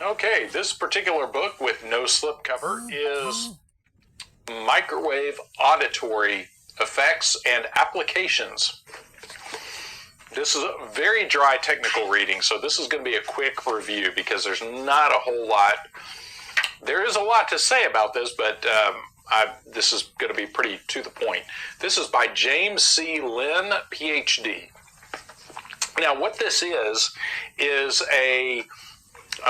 Okay, this particular book with no slipcover is Microwave Auditory Effects and Applications. This is a very dry technical reading, so this is going to be a quick review because there's not a whole lot. There is a lot to say about this, but this is going to be pretty to the point. This is by James C. Lynn, PhD. Now, what this is a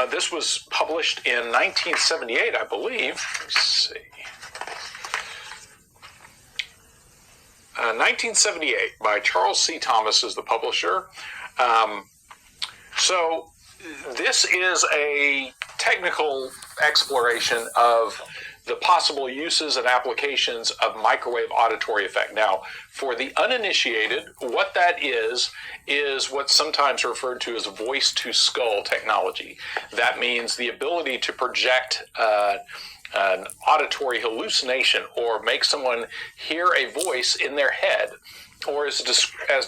this was published in 1978, I believe. Let's see. 1978 by Charles C. Thomas is the publisher. So this is a technical exploration of the possible uses and applications of microwave auditory effect. Now, for the uninitiated, what that is what's sometimes referred to as voice-to-skull technology. That means the ability to project an auditory hallucination or make someone hear a voice in their head, or as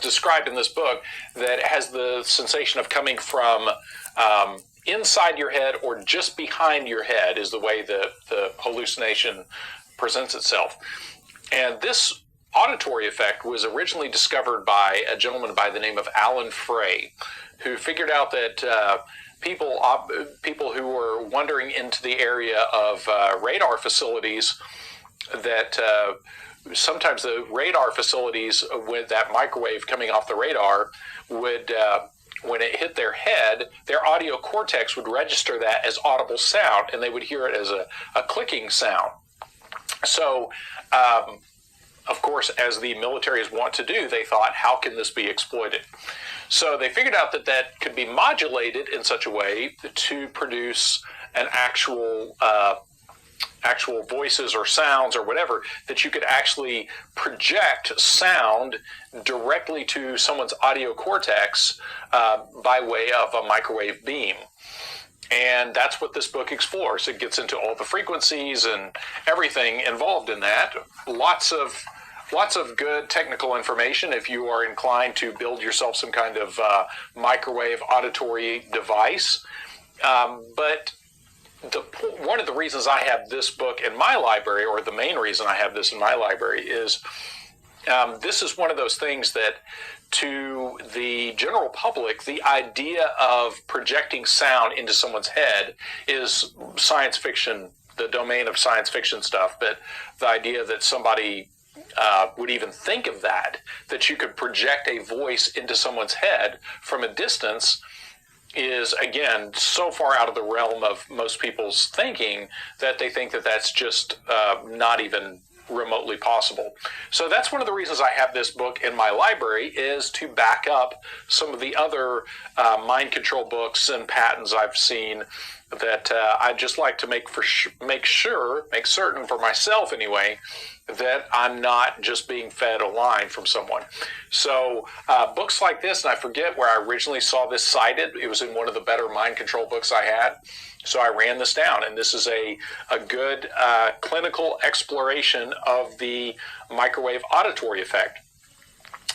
described in this book, that has the sensation of coming from inside your head or just behind your head is the way the hallucination presents itself. And this auditory effect was originally discovered by a gentleman by the name of Alan Frey, who figured out that people who were wandering into the area of radar facilities, that sometimes the radar facilities with that microwave coming off the radar would when it hit their head, their audio cortex would register that as audible sound, and they would hear it as a clicking sound. So, of course, as the military is wont to do, they thought, how can this be exploited? So they figured out that could be modulated in such a way to produce an actual voices or sounds or whatever, that you could actually project sound directly to someone's audio cortex by way of a microwave beam. And that's what this book explores. It gets into all the frequencies and everything involved in that. Lots of good technical information if you are inclined to build yourself some kind of microwave auditory device. But one of the reasons I have this book in my library, or the main reason I have this in my library, is this is one of those things that to the general public, the idea of projecting sound into someone's head is science fiction, the domain of science fiction stuff. But the idea that somebody would even think of that you could project a voice into someone's head from a distance, is, again, so far out of the realm of most people's thinking that they think that that's just not even remotely possible. So that's one of the reasons I have this book in my library, is to back up some of the other mind control books and patents I've seen that I'd just like to make certain for myself anyway, that I'm not just being fed a line from someone. So books like this, and I forget where I originally saw this cited. It was in one of the better mind control books I had. So I ran this down, and this is a good clinical exploration of the microwave auditory effect.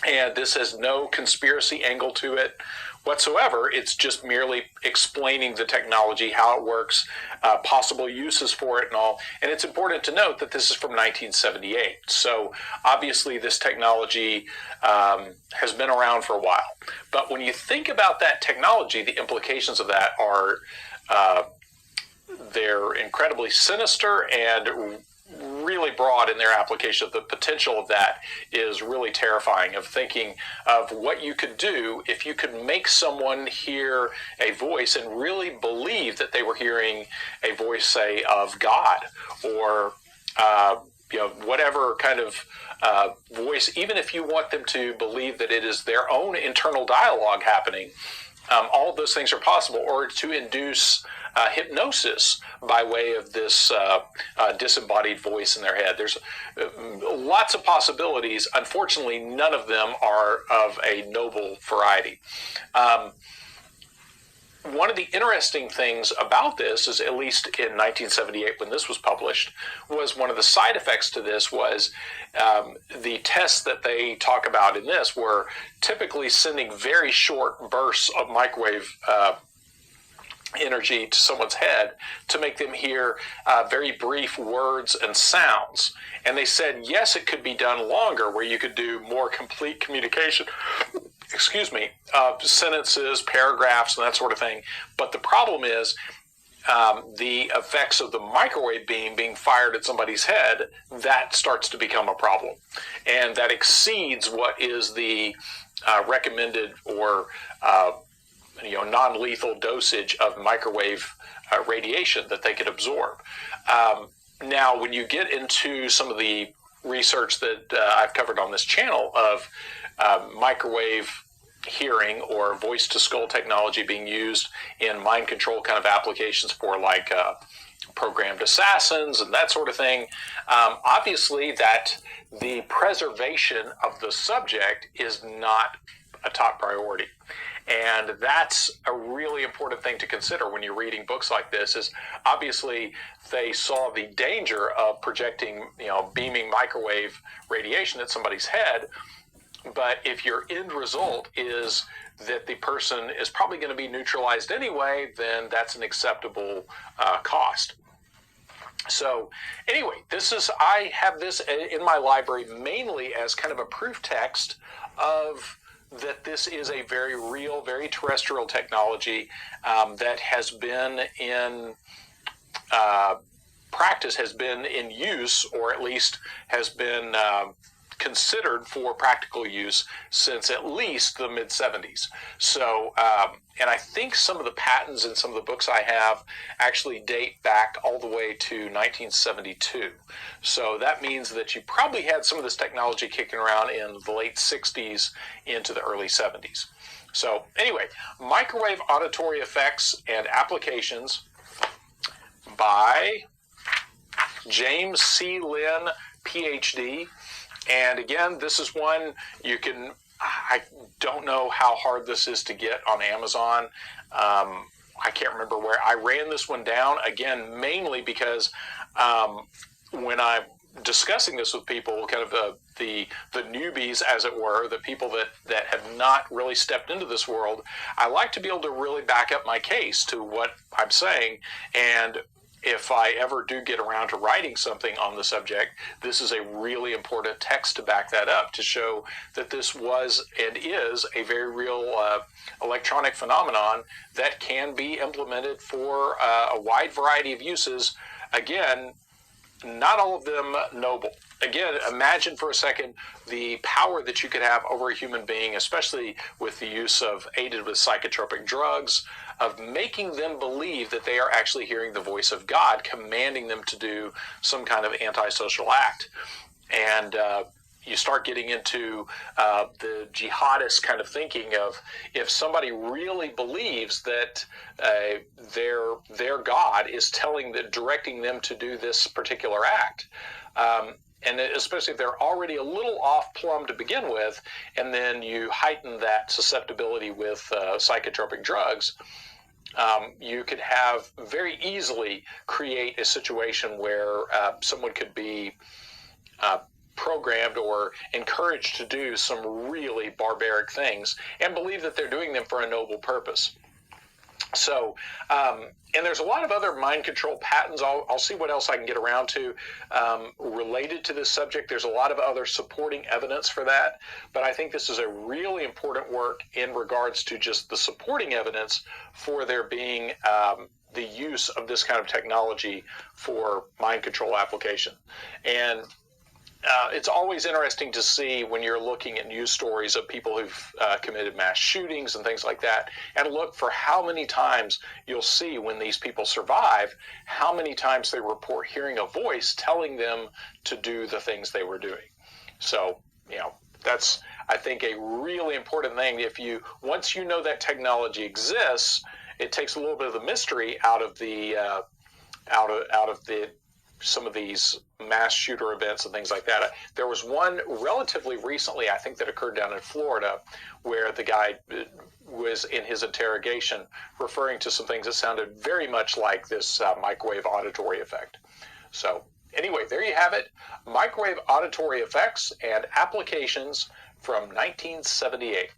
And this has no conspiracy angle to it whatsoever. It's just merely explaining the technology, how it works, possible uses for it and all. And it's important to note that this is from 1978. So obviously this technology has been around for a while. But when you think about that technology, the implications of that are they're incredibly sinister and really broad in their application. The potential of that is really terrifying, of thinking of what you could do if you could make someone hear a voice and really believe that they were hearing a voice, say, of God, or whatever kind of voice, even if you want them to believe that it is their own internal dialogue happening. All of those things are possible, or to induce hypnosis by way of this disembodied voice in their head. There's lots of possibilities. Unfortunately, none of them are of a noble variety. One of the interesting things about this is, at least in 1978 when this was published, was one of the side effects to this was the tests that they talk about in this were typically sending very short bursts of microwave energy to someone's head to make them hear very brief words and sounds. And they said, yes, it could be done longer, where you could do more complete communication, sentences, paragraphs, and that sort of thing. But the problem is the effects of the microwave beam being fired at somebody's head, that starts to become a problem. And that exceeds what is the recommended or non-lethal dosage of microwave radiation that they could absorb. Now, when you get into some of the research that I've covered on this channel of microwave hearing or voice-to-skull technology being used in mind control kind of applications for like programmed assassins and that sort of thing, obviously that the preservation of the subject is not a top priority. And that's a really important thing to consider when you're reading books like this, is obviously they saw the danger of projecting, beaming microwave radiation at somebody's head. But if your end result is that the person is probably going to be neutralized anyway, then that's an acceptable cost. So anyway, I have this in my library mainly as kind of a proof text of that this is a very real, very terrestrial technology that has been in practice, has been in use, or at least has been considered for practical use since at least the mid-70s. So, and I think some of the patents in some of the books I have actually date back all the way to 1972. So that means that you probably had some of this technology kicking around in the late 60s into the early 70s. So anyway, microwave auditory effects and applications by James C. Lynn, PhD. And again, this is one I don't know how hard this is to get on Amazon. I can't remember where. I ran this one down, again, mainly because when I'm discussing this with people, kind of the newbies, as it were, the people that have not really stepped into this world, I like to be able to really back up my case to what I'm saying. And if I ever do get around to writing something on the subject, this is a really important text to back that up, to show that this was and is a very real electronic phenomenon that can be implemented for a wide variety of uses. Again, not all of them noble. Again, imagine for a second the power that you could have over a human being, especially with the use of aided with psychotropic drugs, of making them believe that they are actually hearing the voice of God, commanding them to do some kind of antisocial act. And you start getting into the jihadist kind of thinking of, if somebody really believes that their God is directing them to do this particular act, and especially if they're already a little off plumb to begin with, and then you heighten that susceptibility with psychotropic drugs, you could have very easily create a situation where someone could be programmed or encouraged to do some really barbaric things and believe that they're doing them for a noble purpose. So, and there's a lot of other mind control patents. I'll see what else I can get around to related to this subject. There's a lot of other supporting evidence for that, but I think this is a really important work in regards to just the supporting evidence for there being the use of this kind of technology for mind control application. And it's always interesting to see when you're looking at news stories of people who've committed mass shootings and things like that, and look for how many times you'll see when these people survive, how many times they report hearing a voice telling them to do the things they were doing. So, that's, I think, a really important thing. Once you know that technology exists, it takes a little bit of the mystery out of the some of these mass shooter events and things like that. There was one relatively recently, I think, that occurred down in Florida, where the guy was in his interrogation referring to some things that sounded very much like this microwave auditory effect. So anyway, there you have it. Microwave auditory effects and applications from 1978.